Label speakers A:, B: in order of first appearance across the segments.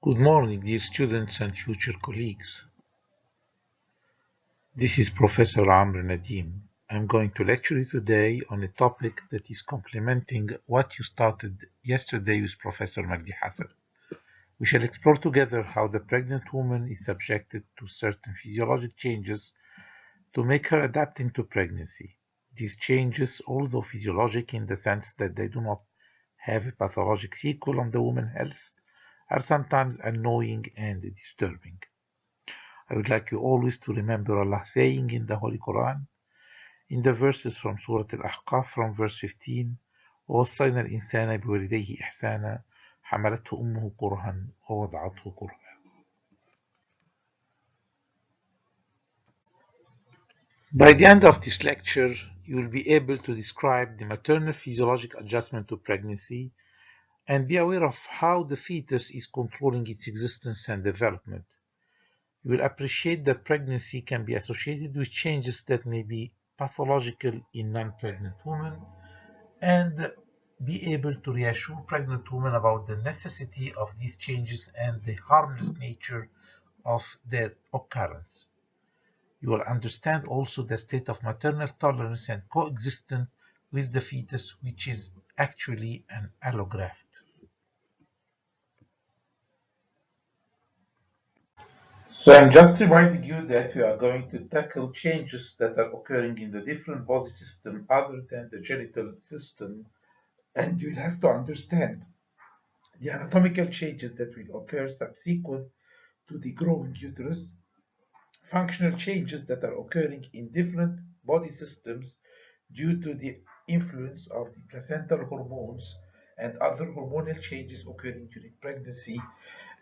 A: Good morning, dear students and future colleagues. This is Professor Amr Nadim. I'm going to lecture you today on a topic that is complementing what you started yesterday with Professor Magdi Hassan. We shall explore together how the pregnant woman is subjected to certain physiologic changes to make her adapting to pregnancy. These changes, although physiologic in the sense that they do not have a pathologic sequel on the woman's health, are sometimes annoying and disturbing. I would like you always to remember Allah saying in the Holy Quran, in the verses from Surah Al-Ahqaf from verse 15, وَوَصَّيْنَا الْإِنسَانَ بِوَالِدَيْهِ إِحْسَانًا حَمَلَتْهُ أُمُّهُ كُرْهًا وَوَضَعَتْهُ كُرْهًا. By the end of this lecture, you will be able to describe the maternal physiologic adjustment to pregnancy and be aware of how the fetus is controlling its existence and development. You will appreciate that pregnancy can be associated with changes that may be pathological in non-pregnant women and be able to reassure pregnant women about the necessity of these changes and the harmless nature of their occurrence. You will understand also the state of maternal tolerance and coexistence with the fetus, which is actually an allograft. So I'm just reminding you that we are going to tackle changes that are occurring in the different body system other than the genital system, and you'll have to understand the anatomical changes that will occur subsequent to the growing uterus, functional changes that are occurring in different body systems due to the influence of the placental hormones and other hormonal changes occurring during pregnancy,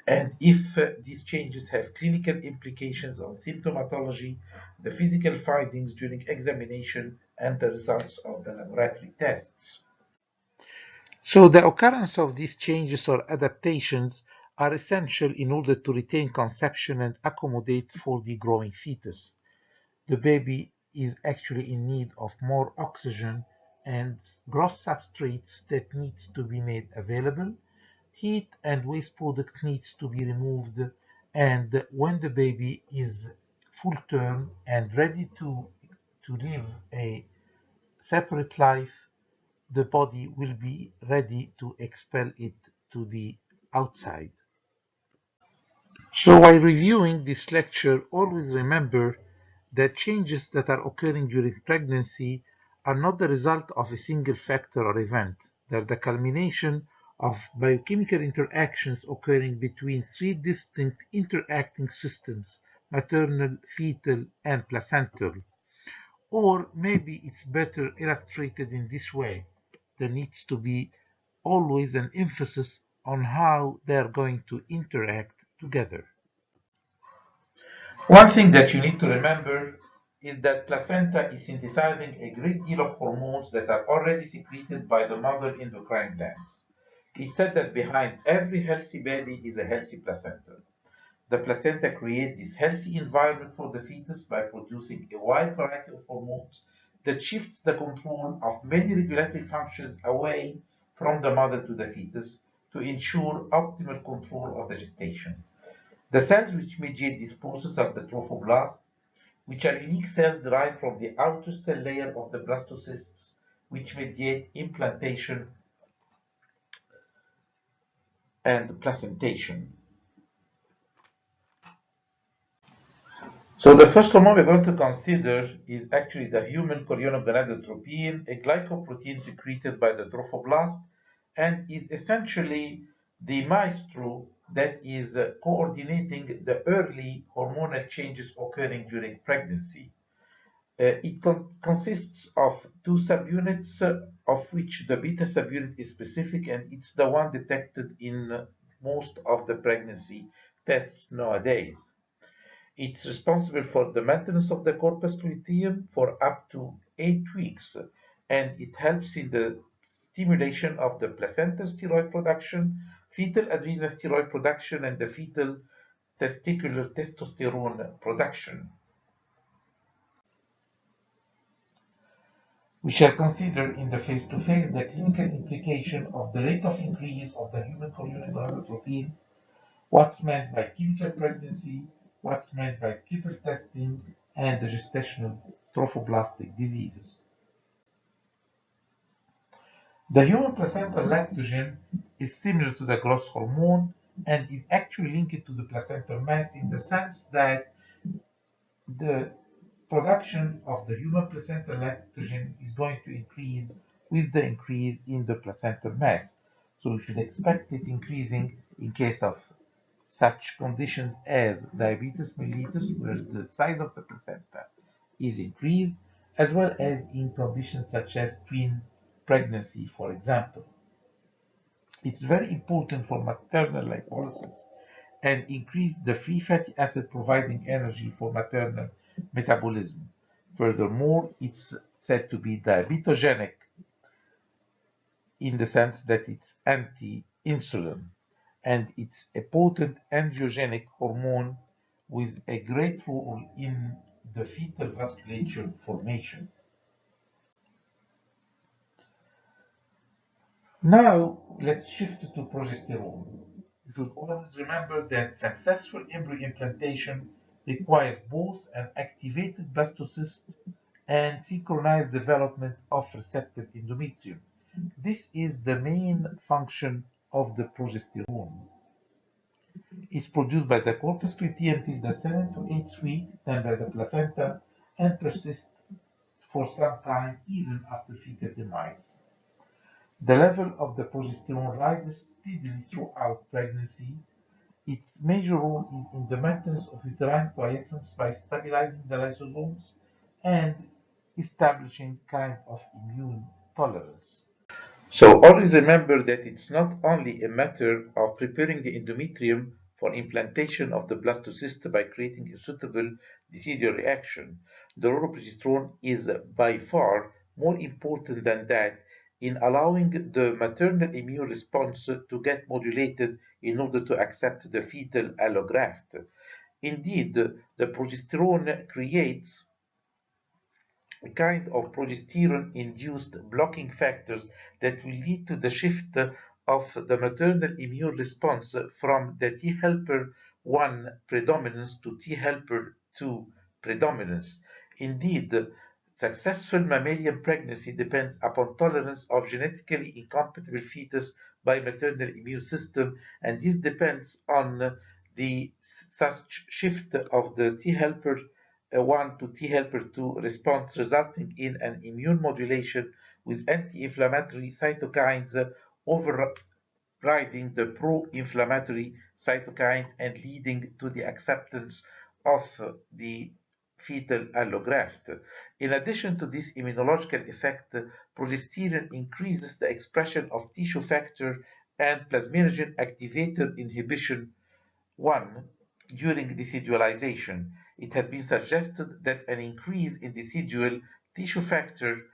A: and if these changes have clinical implications on symptomatology, the physical findings during examination, and the results of the laboratory tests. So the occurrence of these changes or adaptations are essential in order to retain conception and accommodate for the growing fetus. The baby is actually in need of more oxygen and growth substrates that needs to be made available. Heat and waste product needs to be removed, and when the baby is full term and ready to live a separate life, the body will be ready to expel it to the outside. So while reviewing this lecture, always remember that changes that are occurring during pregnancy are not the result of a single factor or event. They're the culmination of biochemical interactions occurring between three distinct interacting systems: maternal, fetal, and placental. Or maybe it's better illustrated in this way: there needs to be always an emphasis on how they are going to interact together. One thing that you need to remember is that placenta is synthesizing a great deal of hormones that are already secreted by the mother endocrine glands. It's said that behind every healthy baby is a healthy placenta. The placenta creates this healthy environment for the fetus by producing a wide variety of hormones that shifts the control of many regulatory functions away from the mother to the fetus to ensure optimal control of the gestation. The cells which mediate this process are the trophoblasts, which are unique cells derived from the outer cell layer of the blastocysts, which mediate implantation and placentation. So the first hormone we're going to consider is actually the human chorionic gonadotropin, a glycoprotein secreted by the trophoblast, and is essentially the maestro that is coordinating the early hormonal changes occurring during pregnancy. It consists of two subunits, of which the beta subunit is specific, and it's the one detected in most of the pregnancy tests nowadays. It's responsible for the maintenance of the corpus luteum for up to 8 weeks, and it helps in the stimulation of the placental steroid production, fetal adrenal steroid production, and the fetal testicular testosterone production. We shall consider in the face-to-face the clinical implication of the rate of increase of the human chorionic gonadotropin what's meant by chemical pregnancy, what's meant by triple testing, and the gestational trophoblastic diseases. The human placental lactogen is similar to the growth hormone and is actually linked to the placental mass in the sense that the production of the human placental lactogen is going to increase with the increase in the placental mass. So we should expect it increasing in case of such conditions as diabetes mellitus, where the size of the placenta is increased, as well as in conditions such as twin pregnancy, for example. It's very important for maternal lipolysis and increase the free fatty acid providing energy for maternal metabolism. Furthermore, it's said to be diabetogenic in the sense that it's anti-insulin and it's a potent angiogenic hormone with a great role in the fetal vasculature formation. Now, let's shift to progesterone. You should always remember that successful embryo implantation requires both an activated blastocyst and synchronized development of receptive endometrium. This is the main function of the progesterone. It's produced by the corpus luteum until the 7 to 8 week, then by the placenta, and persists for some time even after fetal demise. The level of the progesterone rises steadily throughout pregnancy. Its major role is in the maintenance of uterine quiescence by stabilizing the lysosomes and establishing kind of immune tolerance. So always remember that it's not only a matter of preparing the endometrium for implantation of the blastocyst by creating a suitable decidual reaction. The role of progesterone is by far more important than that in allowing the maternal immune response to get modulated in order to accept the fetal allograft. Indeed, the progesterone creates a kind of progesterone-induced blocking factors that will lead to the shift of the maternal immune response from the T helper 1 predominance to T helper 2 predominance. Indeed, successful mammalian pregnancy depends upon tolerance of genetically incompatible fetus by maternal immune system, and this depends on the such shift of the T helper 1 to T helper 2 response, resulting in an immune modulation with anti-inflammatory cytokines overriding the pro-inflammatory cytokines and leading to the acceptance of the fetal allograft. In addition to this immunological effect, progesterone increases the expression of tissue factor and plasminogen activator inhibition 1. During decidualization, it has been suggested that an increase in decidual tissue factor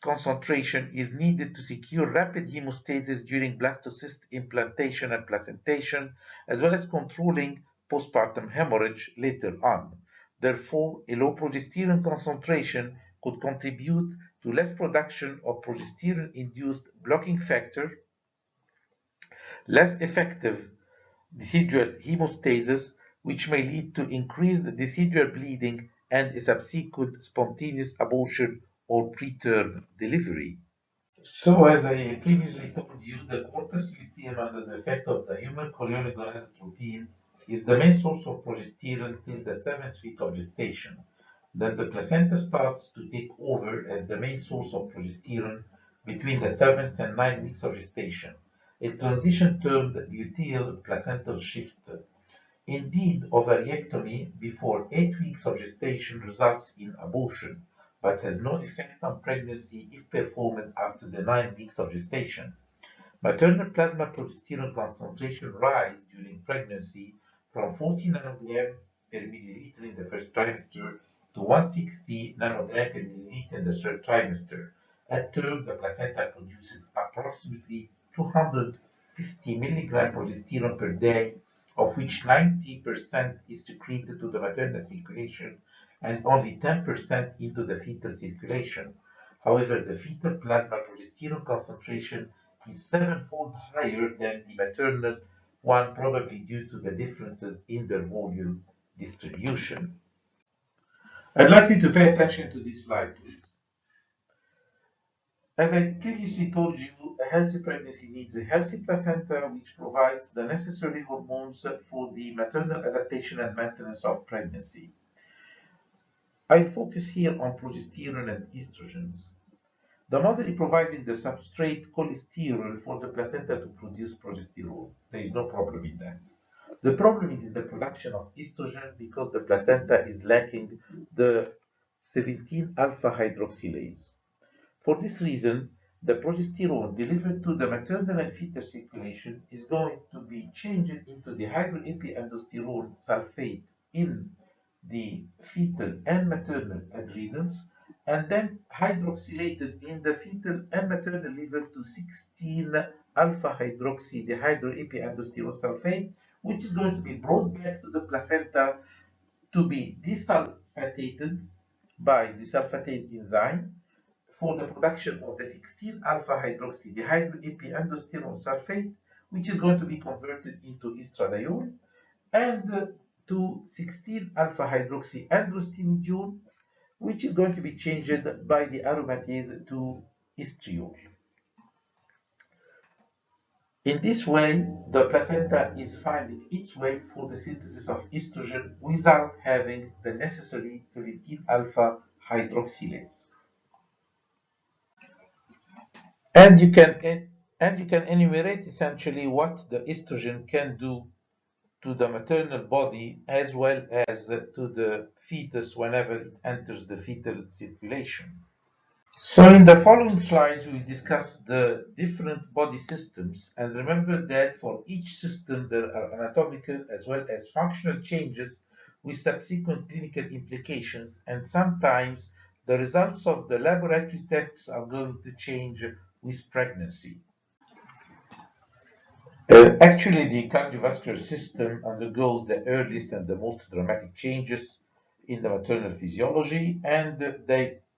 A: concentration is needed to secure rapid hemostasis during blastocyst implantation and placentation, as well as controlling postpartum hemorrhage later on. Therefore, a low progesterone concentration could contribute to less production of progesterone-induced blocking factor, less effective decidual hemostasis, which may lead to increased decidual bleeding and a subsequent spontaneous abortion or preterm delivery. So, as I previously told you, the corpus luteum under the effect of the human chorionic gonadotropin is the main source of progesterone till the 7th week of gestation. Then the placenta starts to take over as the main source of progesterone between the 7th and 9th weeks of gestation, a transition termed luteal placental shift. Indeed, ovariectomy before 8 weeks of gestation results in abortion, but has no effect on pregnancy if performed after the 9 weeks of gestation. Maternal plasma progesterone concentration rise during pregnancy from 40 nanogram per milliliter in the first trimester to 160 nanogram per milliliter in the third trimester. At term, the placenta produces approximately 250 milligram progesterone per day, of which 90% is secreted to the maternal circulation and only 10% into the fetal circulation. However, the fetal plasma progesterone concentration is sevenfold higher than the maternal one probably due to the differences in their volume distribution. I'd like you to pay attention to this slide, please. As I previously told you, a healthy pregnancy needs a healthy placenta which provides the necessary hormones for the maternal adaptation and maintenance of pregnancy. I'll focus here on progesterone and estrogens. The mother is providing the substrate cholesterol for the placenta to produce progesterone. There is no problem in that. The problem is in the production of estrogen because the placenta is lacking the 17 alpha hydroxylase. For this reason, the progesterone delivered to the maternal and fetal circulation is going to be changed into the hydroepiandrosterone sulfate in the fetal and maternal adrenals, and then hydroxylated in the fetal and maternal liver to 16 alpha hydroxy dehydroepiandrosterone sulfate, which is going to be brought back to the placenta to be desulfatated by the sulfatase enzyme for the production of the 16 alpha hydroxy dehydroepiandrosterone sulfate, which is going to be converted into estradiol, and to 16 alpha hydroxy androstenedione, which is going to be changed by the aromatase to estriol. In this way, the placenta is finding its way for the synthesis of estrogen without having the necessary 17 alpha hydroxylase. And you can enumerate essentially what the estrogen can do to the maternal body as well as to the fetus whenever it enters the fetal circulation. So in the following slides, we discuss the different body systems, and remember that for each system there are anatomical as well as functional changes with subsequent clinical implications, and sometimes the results of the laboratory tests are going to change with pregnancy. Actually, the cardiovascular system undergoes the earliest and the most dramatic changes in the maternal physiology, and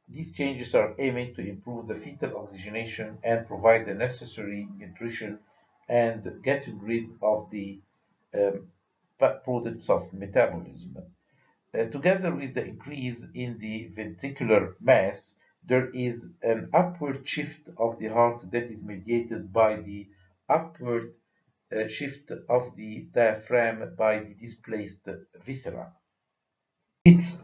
A: these changes are aiming to improve the fetal oxygenation and provide the necessary nutrition and getting rid of the um, products of metabolism. Together with the increase in the ventricular mass, there is an upward shift of the heart that is mediated by the upward shift of the diaphragm by the displaced viscera. It's,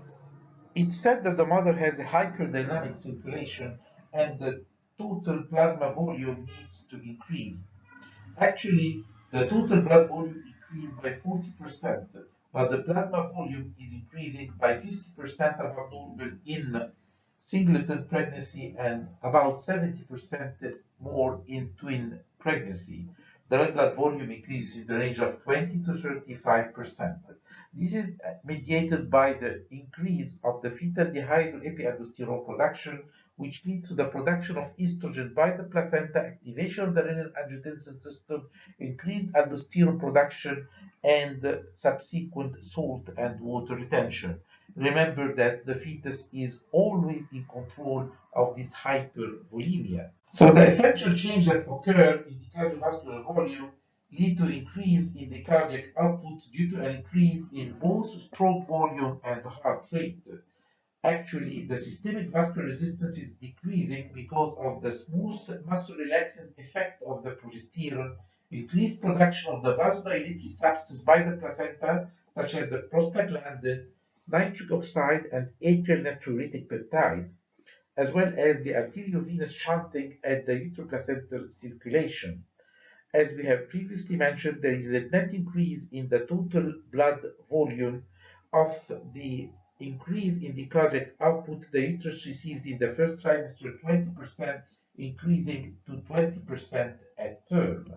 A: it's said that the mother has a hyperdynamic circulation and the total plasma volume needs to increase. Actually, the total blood volume increased by 40%, but the plasma volume is increasing by 50% above normal in singleton pregnancy and about 70% more in twin pregnancy. The red blood volume increases in the range of 20 to 35%. This is mediated by the increase of the fetal dehydroepiandrosterone production, which leads to the production of estrogen by the placenta, activation of the renin-angiotensin system, increased aldosterone production, and subsequent salt and water retention. Remember that the fetus is always in control of this hypervolemia. So the essential change that occur in the cardiovascular volume lead to increase in the cardiac output due to an increase in both stroke volume and heart rate. Actually, the systemic vascular resistance is decreasing because of the smooth muscle relaxing effect of the progesterone, increased production of the vasodilatory substance by the placenta, such as the prostaglandin, nitric oxide, and atrial natriuretic peptide, as well as the arteriovenous shunting at the uteroplacental circulation. As we have previously mentioned, there is a net increase in the total blood volume of the increase in the cardiac output the uterus receives in the first trimester, 20%, increasing to 20% at term.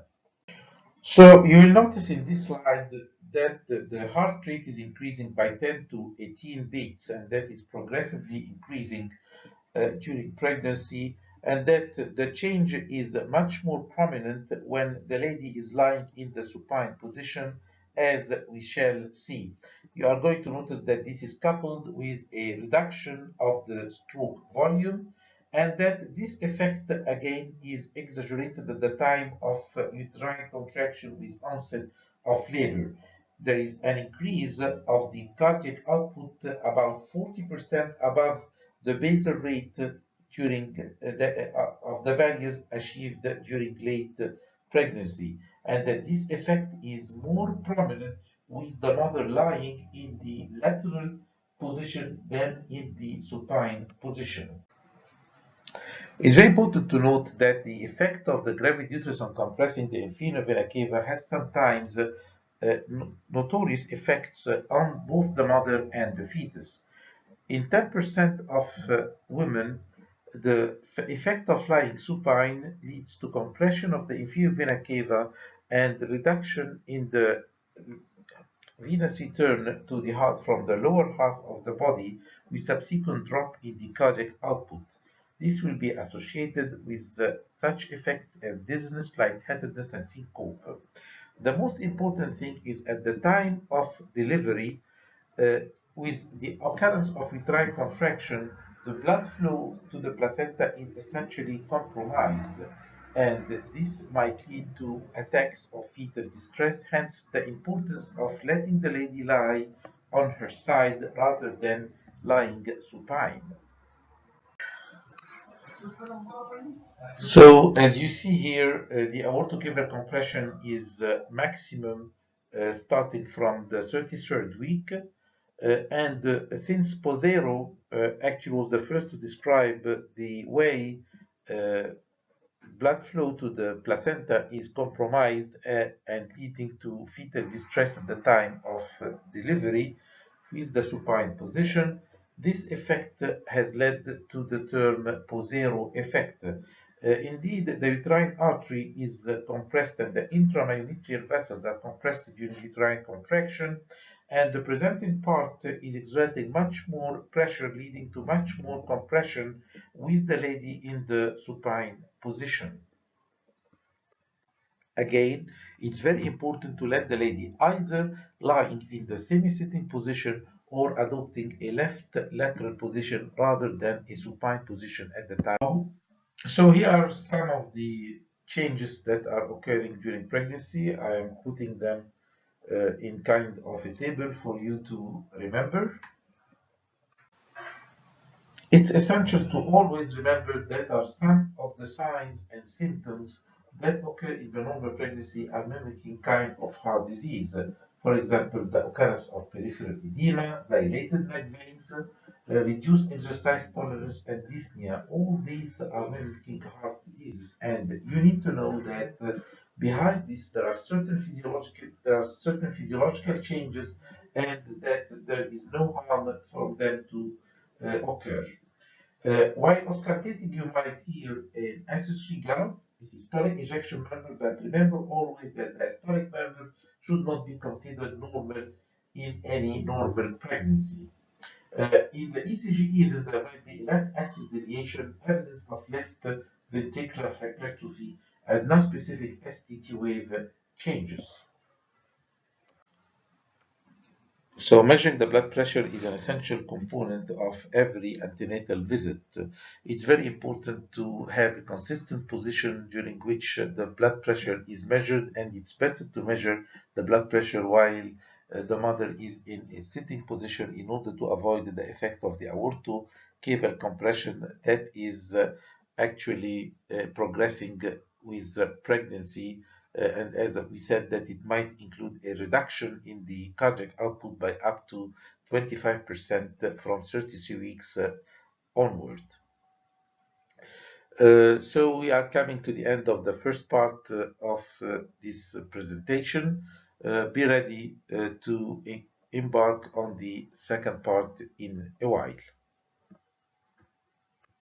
A: So you will notice in this slide that the heart rate is increasing by 10 to 18 beats, and that is progressively increasing during pregnancy, and that the change is much more prominent when the lady is lying in the supine position, as we shall see. You are going to notice that this is coupled with a reduction of the stroke volume, and that this effect again is exaggerated at the time of uterine contraction with onset of labor. There is an increase of the cardiac output about 40% above the basal rate of the values achieved during late pregnancy, and that this effect is more prominent with the mother lying in the lateral position than in the supine position. It's very important to note that the effect of the gravid uterus on compressing the inferior vena cava has sometimes notorious effects on both the mother and the fetus. In 10% of women, the effect of lying supine leads to compression of the inferior vena cava and reduction in the venous return to the heart from the lower half of the body with subsequent drop in the cardiac output. This will be associated with such effects as dizziness, lightheadedness, and syncope. The most important thing is at the time of delivery, uh, with the occurrence of uterine contraction, the blood flow to the placenta is essentially compromised, and this might lead to attacks of fetal distress, hence the importance of letting the lady lie on her side rather than lying supine. So, as you see here, the aortocaval compression is maximum starting from the 33rd week. And since Pozero actually was the first to describe the way uh, blood flow to the placenta is compromised and leading to fetal distress at the time of delivery with the supine position. This effect has led to the term Posero effect. Indeed, the uterine artery is compressed and the intramyometrial vessels are compressed during uterine contraction, and the presenting part is exerting much more pressure, leading to much more compression with the lady in the supine position. Again, it's very important to let the lady either lying in the semi-sitting position or adopting a left lateral position rather than a supine position at the time. So here are some of the changes that are occurring during pregnancy. I am putting them in kind of a table for you to remember. It's essential to always remember that are some of the signs and symptoms that occur in the normal pregnancy are mimicking kind of heart disease. For example, the occurrence of peripheral edema, dilated neck veins, reduced exercise tolerance, and dyspnea. All these are mimicking heart diseases, and you need to know that behind this there are certain physiological changes, and that there is no harm for them to occur. While auscultating, you might hear an accessory gallop, a systolic ejection murmur, but remember always that the diastolic murmur should not be considered normal in any normal pregnancy. In the ECG, even there might be left axis deviation, evidence of left ventricular hypertrophy, and non-specific STT wave changes. So measuring the blood pressure is an essential component of every antenatal visit. It's very important to have a consistent position during which the blood pressure is measured, and it's better to measure the blood pressure while the mother is in a sitting position in order to avoid the effect of the aortocaval compression that is actually progressing with pregnancy, and as we said, that it might include a reduction in the cardiac output by up to 25% from 33 weeks onward. So we are coming to the end of the first part of this presentation. Be ready to embark on the second part in a while.